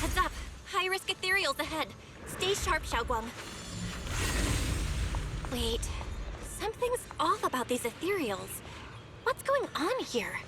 Heads up! High-risk ethereals ahead. Stay sharp, Xiaoguang. Wait, something's off about these ethereals. What's going on here?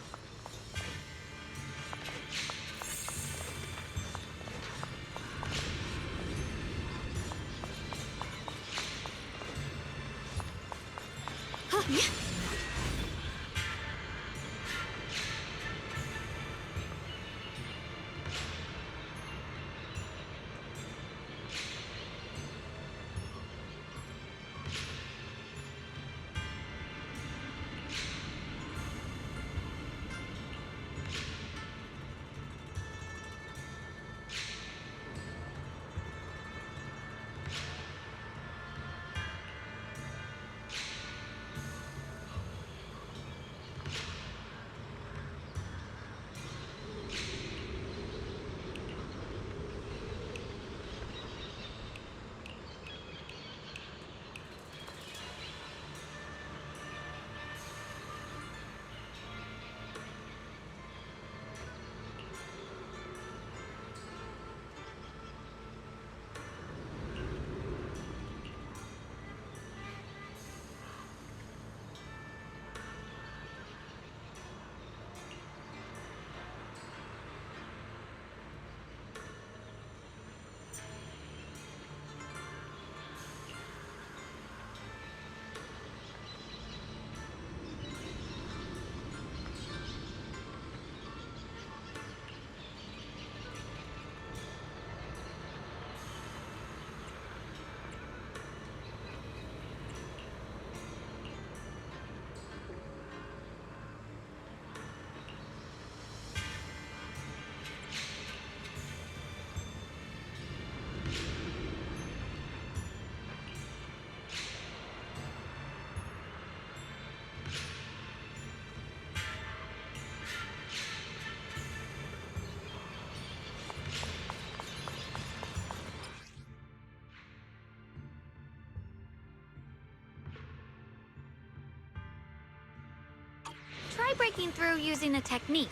Try breaking through using a technique.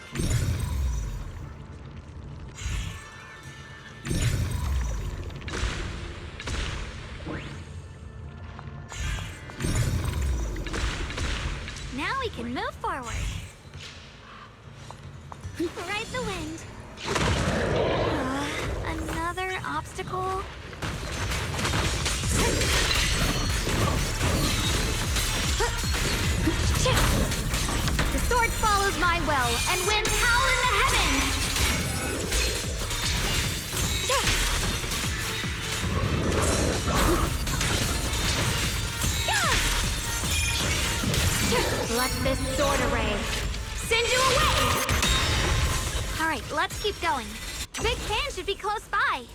Now we can move forward. Ride the wind. Another obstacle. The sword follows my will and winds howl in the heavens! Let this sword array send you away! Alright, let's keep going. Big Can should be close by.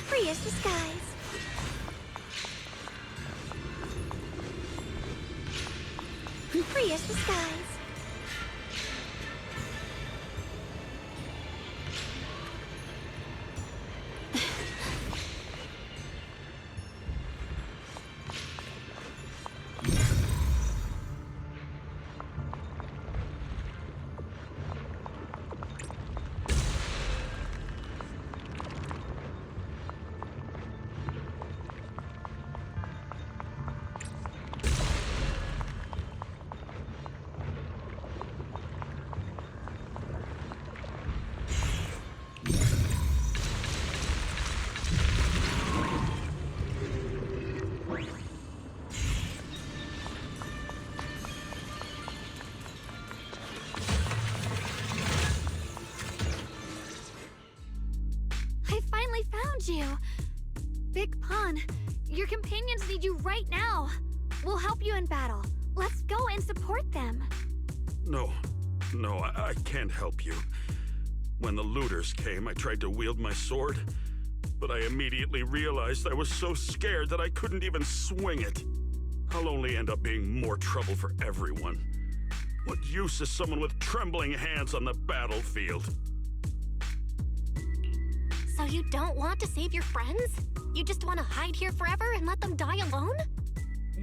Free as the skies. Free as the skies. finally found you! Big Pun, your companions need you right now! We'll help you in battle. Let's go and support them. No, I can't help you. When the looters came, I tried to wield my sword, but I immediately realized I was so scared that I couldn't even swing it. I'll only end up being more trouble for everyone. What use is someone with trembling hands on the battlefield? So you don't want to save your friends? You just want to hide here forever and let them die alone?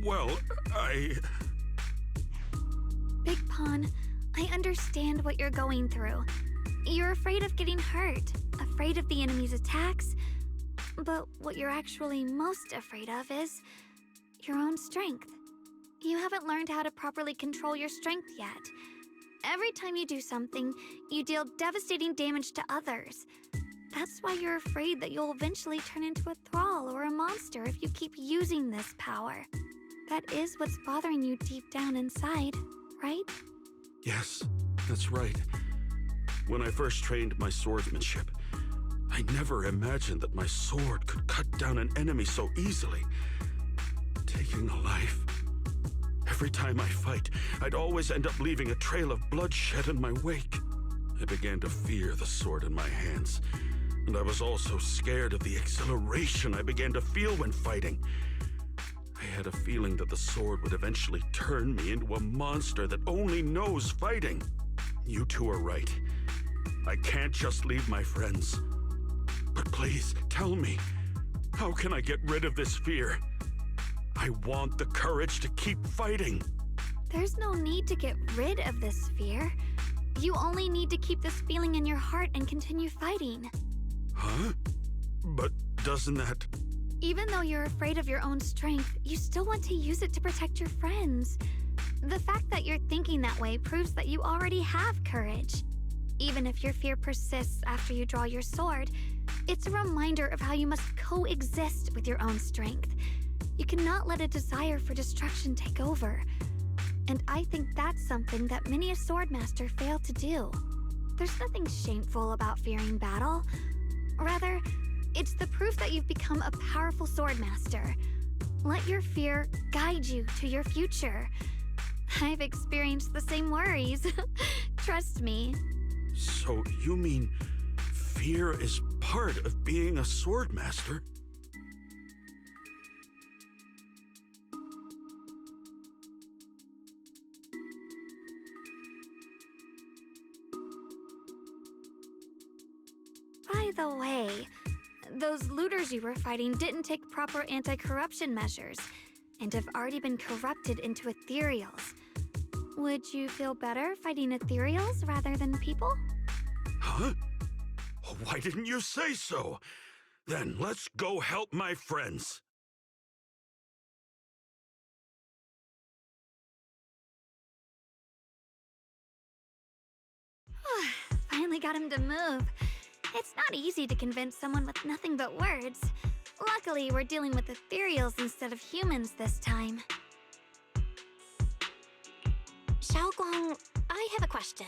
Well, Big Pun, I understand what you're going through. You're afraid of getting hurt, afraid of the enemy's attacks, but what you're actually most afraid of is your own strength. You haven't learned how to properly control your strength yet. Every time you do something, you deal devastating damage to others. That's why you're afraid that you'll eventually turn into a thrall or a monster if you keep using this power. That is what's bothering you deep down inside, right? yes, that's right. When I first trained my swordsmanship, I never imagined that my sword could cut down an enemy so easily, taking a life. Every time I fight, I'd always end up leaving a trail of bloodshed in my wake. I began to fear the sword in my hands, and I was also scared of the exhilaration I began to feel when fighting. I had a feeling that the sword would eventually turn me into a monster that only knows fighting. You two are right. I can't just leave my friends. But please, tell me, how can I get rid of this fear? I want the courage to keep fighting. There's no need to get rid of this fear. You only need to keep this feeling in your heart and continue fighting. Huh? But doesn't that... Even though you're afraid of your own strength, you still want to use it to protect your friends. The fact that you're thinking that way proves that you already have courage. Even if your fear persists after you draw your sword, it's a reminder of how you must coexist with your own strength. You cannot let a desire for destruction take over. And I think that's something that many a swordmaster fail to do. There's nothing shameful about fearing battle. Rather, it's the proof that you've become a powerful swordmaster. Let your fear guide you to your future. I've experienced the same worries. Trust me. So you mean fear is part of being a swordmaster? By the way, those looters you were fighting didn't take proper anti-corruption measures and have already been corrupted into ethereals. Would you feel better fighting ethereals rather than people? Huh? Why didn't you say so? Then let's go help my friends. Finally got him to move. It's not easy to convince someone with nothing but words. Luckily, we're dealing with ethereals instead of humans this time. Xiaoguang, I have a question.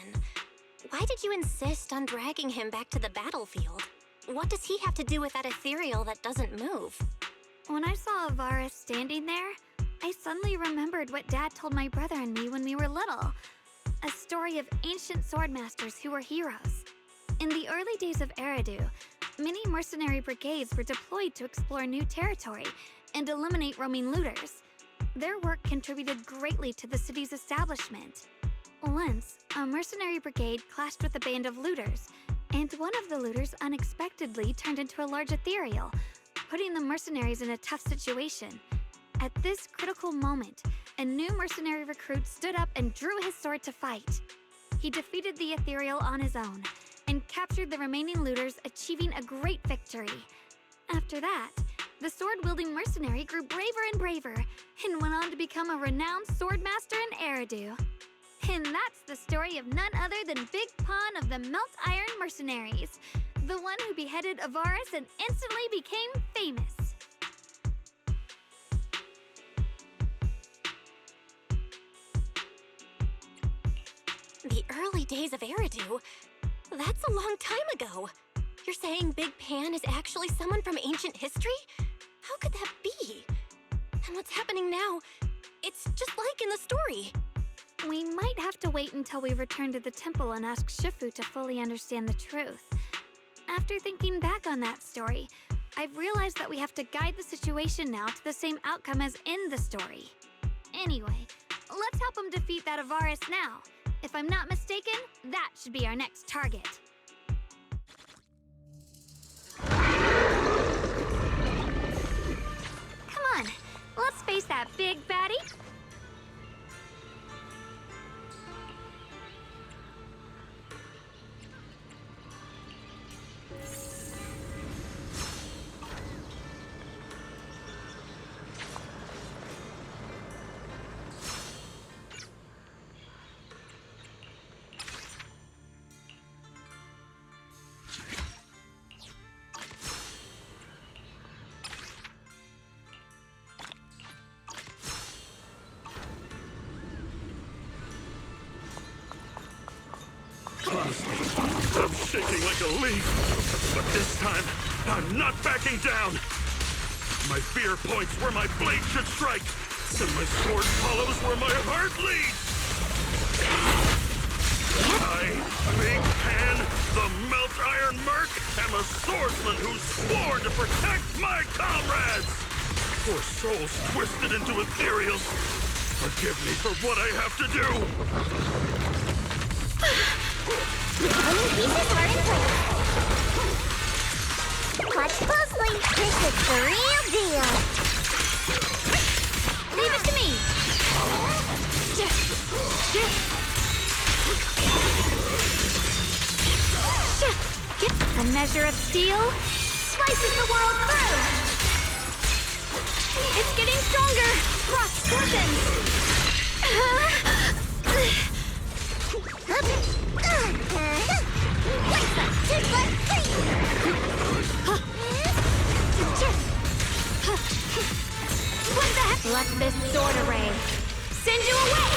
Why did you insist on dragging him back to the battlefield? What does he have to do with that ethereal that doesn't move? When I saw Avara standing there, I suddenly remembered what Dad told my brother and me when we were little. A story of ancient swordmasters who were heroes. In the early days of Eridu, many mercenary brigades were deployed to explore new territory and eliminate roaming looters. Their work contributed greatly to the city's establishment. Once, a mercenary brigade clashed with a band of looters, and one of the looters unexpectedly turned into a large ethereal, putting the mercenaries in a tough situation. At this critical moment, a new mercenary recruit stood up and drew his sword to fight. He defeated the ethereal on his own, and captured the remaining looters, achieving a great victory. After that, the sword-wielding mercenary grew braver and braver, and went on to become a renowned swordmaster in Eridu. And that's the story of none other than Big Pun of the Melt Iron Mercenaries, the one who beheaded Avaris and instantly became famous. The early days of Eridu? That's a long time ago. You're saying Big Pan is actually someone from ancient history? How could that be? And what's happening now? It's just like in the story. We might have to wait until we return to the temple and ask Shifu to fully understand the truth. After thinking back on that story, I've realized that we have to guide the situation now to the same outcome as in the story. Anyway, let's help him defeat that Avaris now. If I'm not mistaken, that should be our next target. Come on, let's face that big baddie. I'm shaking like a leaf, but this time, I'm not backing down. My fear points where my blade should strike, and my sword follows where my heart leads. I, Big Pan, the Melt Iron Merc, am a swordsman who's sworn to protect my comrades. For souls twisted into ethereals, forgive me for what I have to do. Pieces are in place. Watch closely. This is the real deal. Leave it to me. A measure of steel slices the world through. It's getting stronger. Frost portions. What the heck? Let this sword array send you away!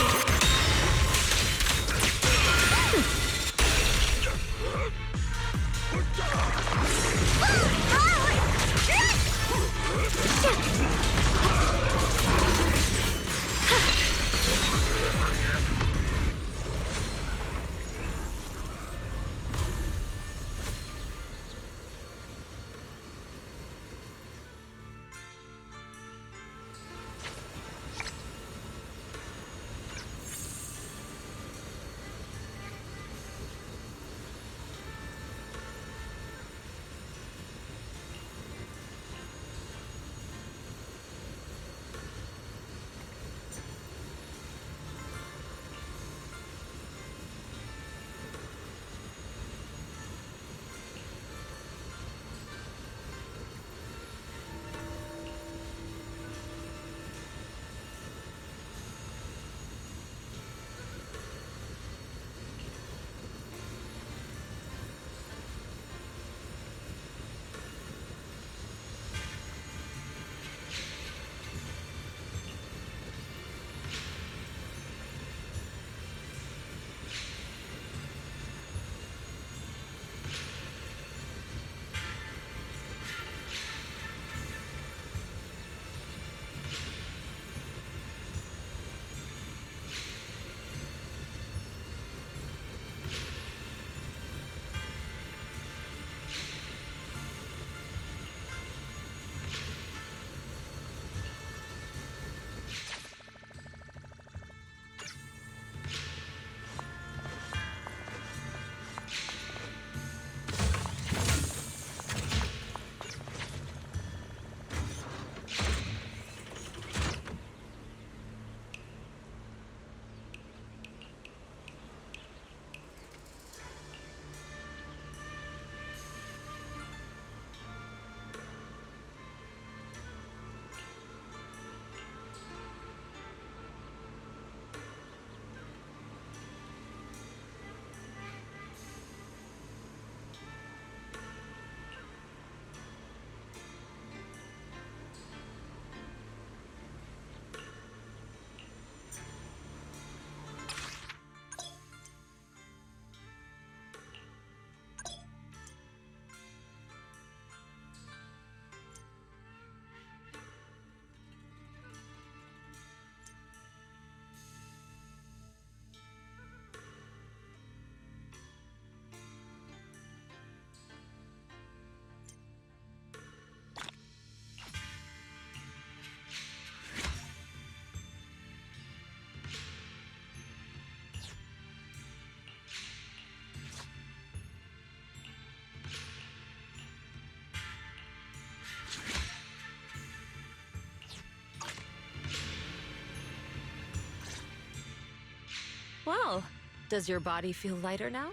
Well, does your body feel lighter now?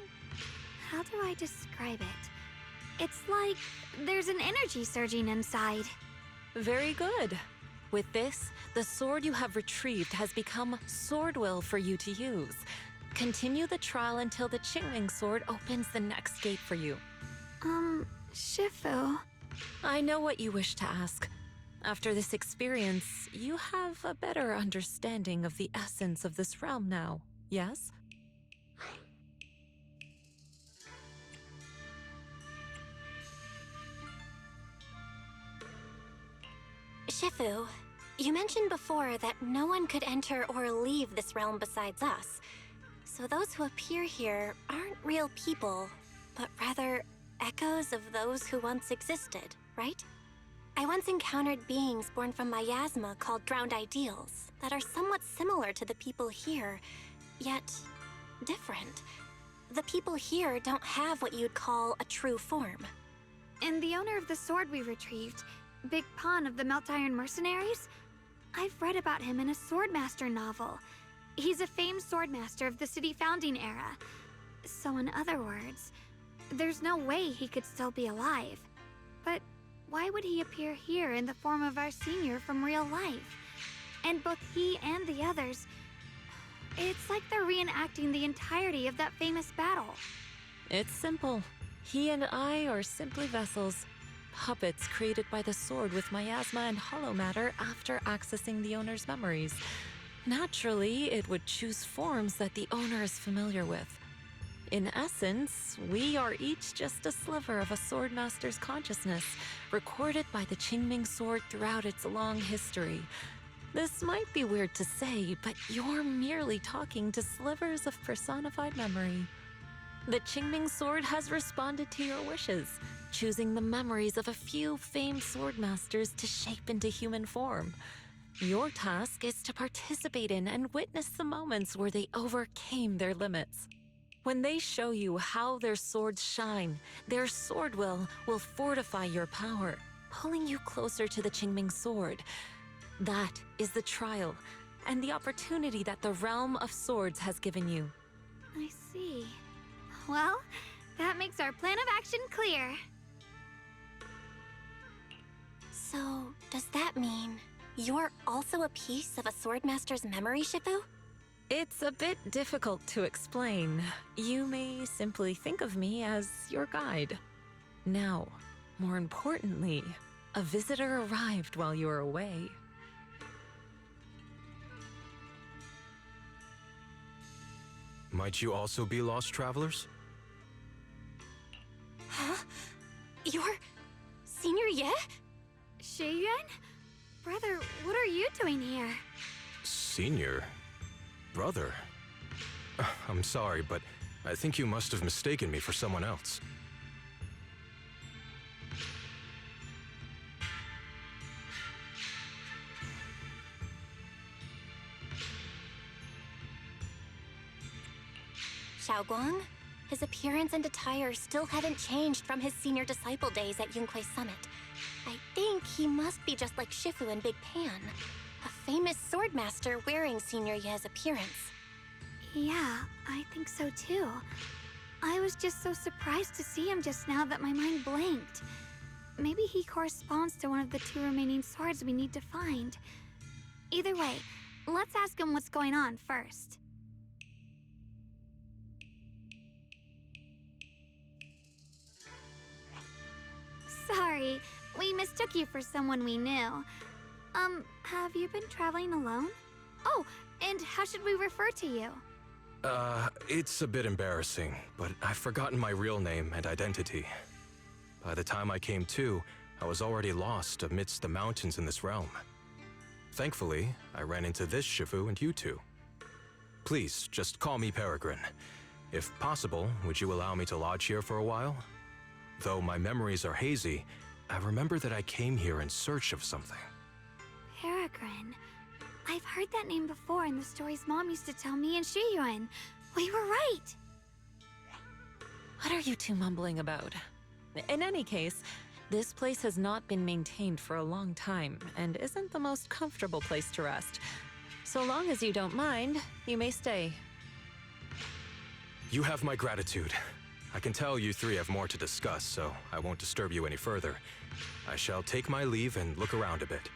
How do I describe it? It's like there's an energy surging inside. Very good. With this, the sword you have retrieved has become sword will for you to use. Continue the trial until the Qingming sword opens the next gate for you. Shifu. I know what you wish to ask. After this experience, you have a better understanding of the essence of this realm now, yes? Shifu, you mentioned before that no one could enter or leave this realm besides us. So those who appear here aren't real people, but rather echoes of those who once existed, right? I once encountered beings born from miasma called drowned ideals that are somewhat similar to the people here, yet different. The people here don't have what you'd call a true form. And the owner of the sword we retrieved, Big Pon of the Melt Iron Mercenaries? I've read about him in a Swordmaster novel. He's a famed swordmaster of the city founding era. So in other words, there's no way he could still be alive. But why would he appear here in the form of our senior from real life? And both he and the others, it's like they're reenacting the entirety of that famous battle. It's simple. He and I are simply vessels. Puppets created by the sword with miasma and hollow matter after accessing the owner's memories. Naturally, it would choose forms that the owner is familiar with. In essence, we are each just a sliver of a swordmaster's consciousness, recorded by the Qingming sword throughout its long history. This might be weird to say, but you're merely talking to slivers of personified memory. The Qingming sword has responded to your wishes, choosing the memories of a few famed swordmasters to shape into human form. Your task is to participate in and witness the moments where they overcame their limits. When they show you how their swords shine, their sword will fortify your power, pulling you closer to the Qingming sword. That is the trial and the opportunity that the realm of swords has given you. I see. Well, that makes our plan of action clear. So, does that mean you're also a piece of a swordmaster's memory, Shifu? It's a bit difficult to explain. You may simply think of me as your guide. Now, more importantly, a visitor arrived while you were away. Might you also be lost travelers? Huh? You're Senior Ye? Shiyuan? Brother, what are you doing here? Senior? Brother? I'm sorry, but I think you must have mistaken me for someone else. Xiaoguang? His appearance and attire still haven't changed from his senior disciple days at Yunhui Summit. I think he must be just like Shifu and Big Pan, a famous swordmaster wearing Senior Ye's appearance. Yeah, I think so too. I was just so surprised to see him just now that my mind blanked. Maybe he corresponds to one of the two remaining swords we need to find. Either way, let's ask him what's going on first. Sorry, we mistook you for someone we knew. Have you been traveling alone? Oh, and how should we refer to you? It's a bit embarrassing, but I've forgotten my real name and identity. By the time I came to, I was already lost amidst the mountains in this realm. Thankfully, I ran into this Shifu and you two. Please, just call me Peregrine. If possible, would you allow me to lodge here for a while? Though my memories are hazy, I remember that I came here in search of something. Peregrine. I've heard that name before in the stories Mom used to tell me and Shiyuan. We were right! What are you two mumbling about? In any case, this place has not been maintained for a long time and isn't the most comfortable place to rest. So long as you don't mind, you may stay. You have my gratitude. I can tell you three have more to discuss, so I won't disturb you any further. I shall take my leave and look around a bit.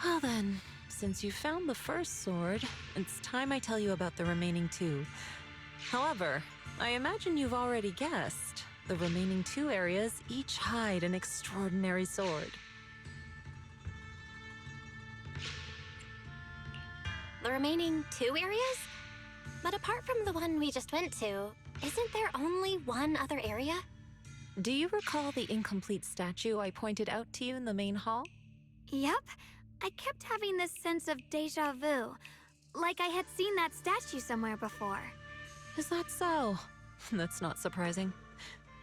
Well then, since you found the first sword, it's time I tell you about the remaining two. However, I imagine you've already guessed. The remaining two areas each hide an extraordinary sword. The remaining 2 areas? But apart from the one we just went to, isn't there only one other area? Do you recall the incomplete statue I pointed out to you in the main hall? Yep. I kept having this sense of deja vu. Like I had seen that statue somewhere before. Is that so? That's not surprising.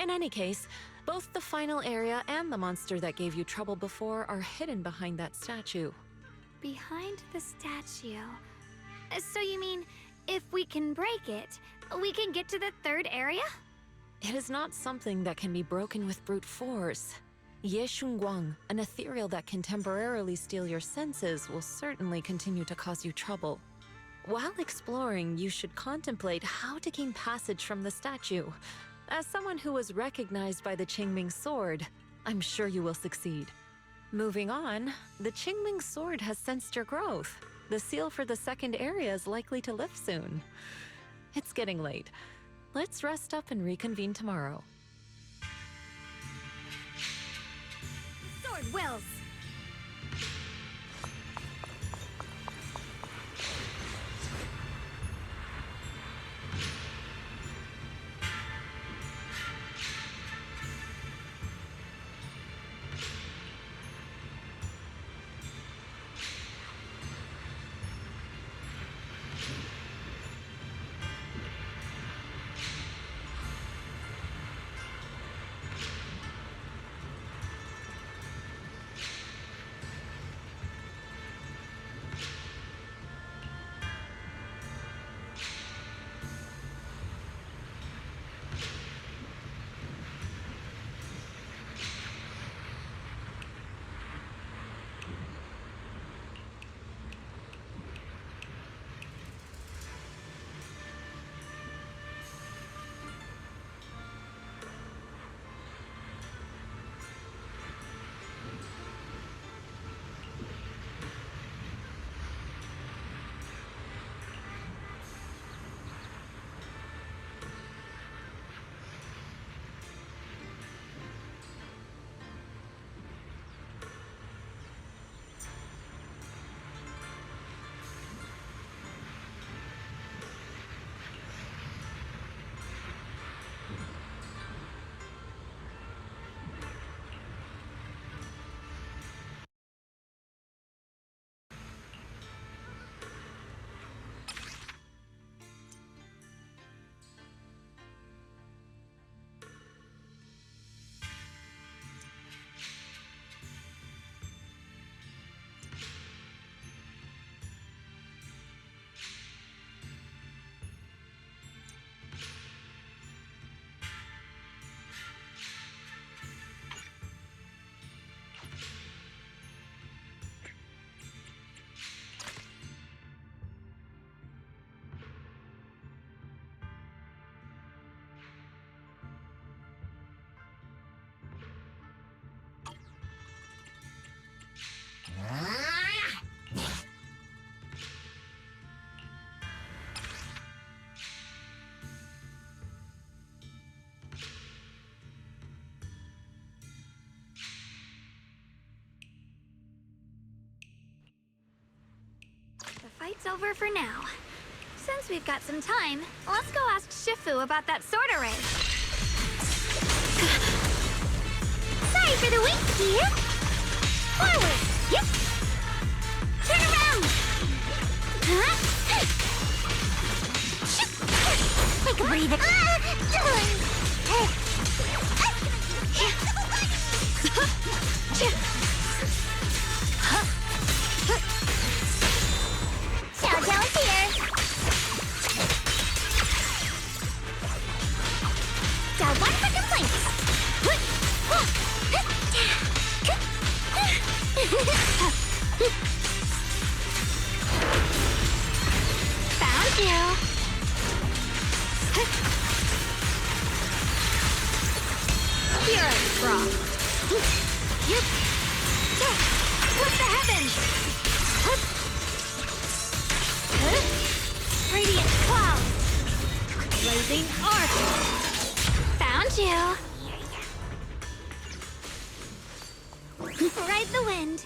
In any case, both the final area and the monster that gave you trouble before are hidden behind that statue. Behind the statue. So you mean, if we can break it, we can get to the third area? It is not something that can be broken with brute force. Ye Shunguang, an ethereal that can temporarily steal your senses, will certainly continue to cause you trouble. While exploring, you should contemplate how to gain passage from the statue. As someone who was recognized by the Qingming sword, I'm sure you will succeed. Moving on, the Qingming sword has sensed your growth. The seal for the second area is likely to lift soon. It's getting late. Let's rest up and reconvene tomorrow. Sword wills! Fight's over for now. Since we've got some time, let's go ask Shifu about that sword array. Sorry for the wait, dear. Forward. Yep. Turn around. Huh? Take a breather. Xiao's here. Got one for complaints. Pure frost. Yep. What's the heavens? Radiant cloud. Blazing arc. Found you. Ride the wind.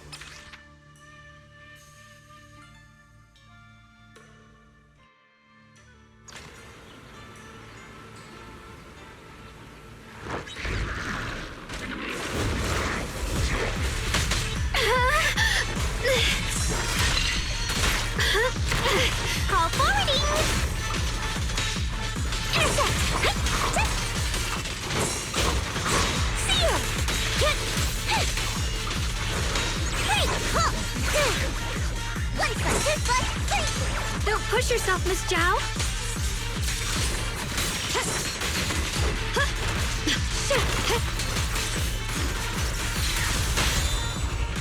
Call forwarding! Intercept! Seal! One foot, two foot, three! Don't push yourself, Miss Zhao.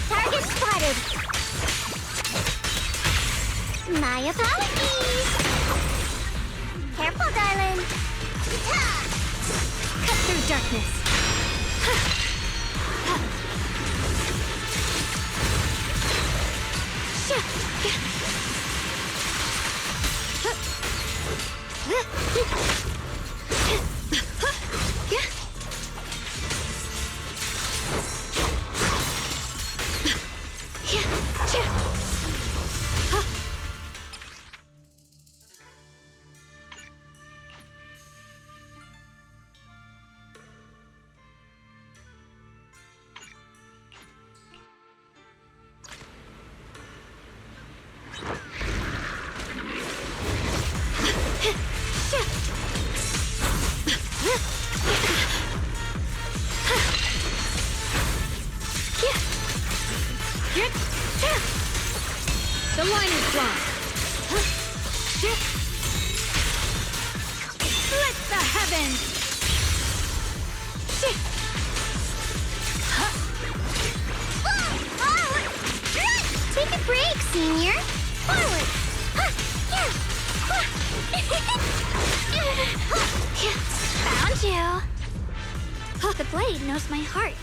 Target spotted! My apologies! Careful, darling! Cut through darkness. The line is drawn. Split the heavens. Take a break, senior! Forward! Found you. The blade knows my heart.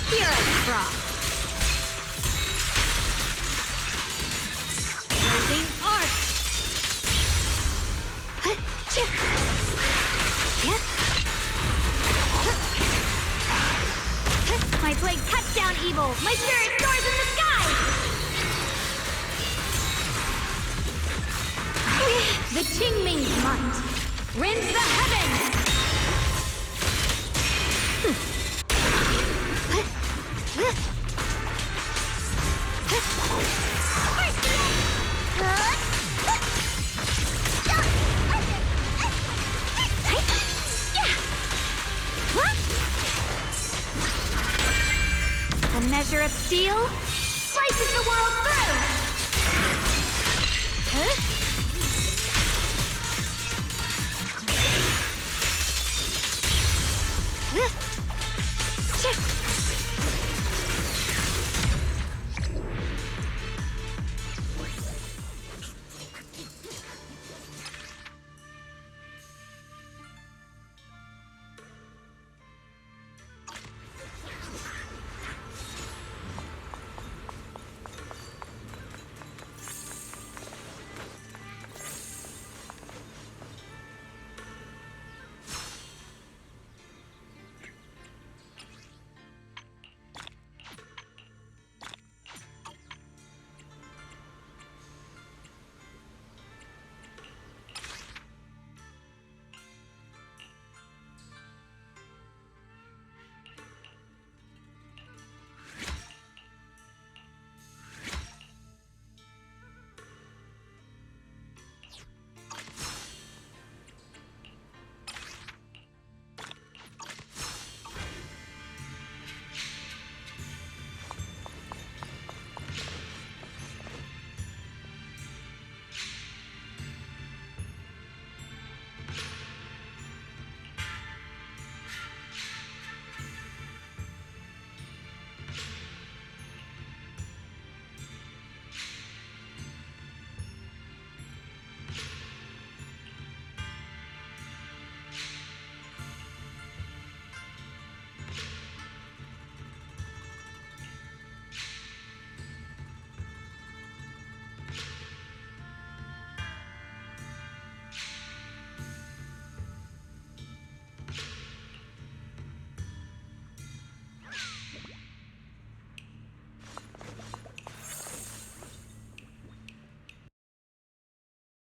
Pure frost. Blazing arc. My blade cuts down evil. My spirit soars in the sky. The Qingming's might rends the heavens. A measure of steel slices the world through.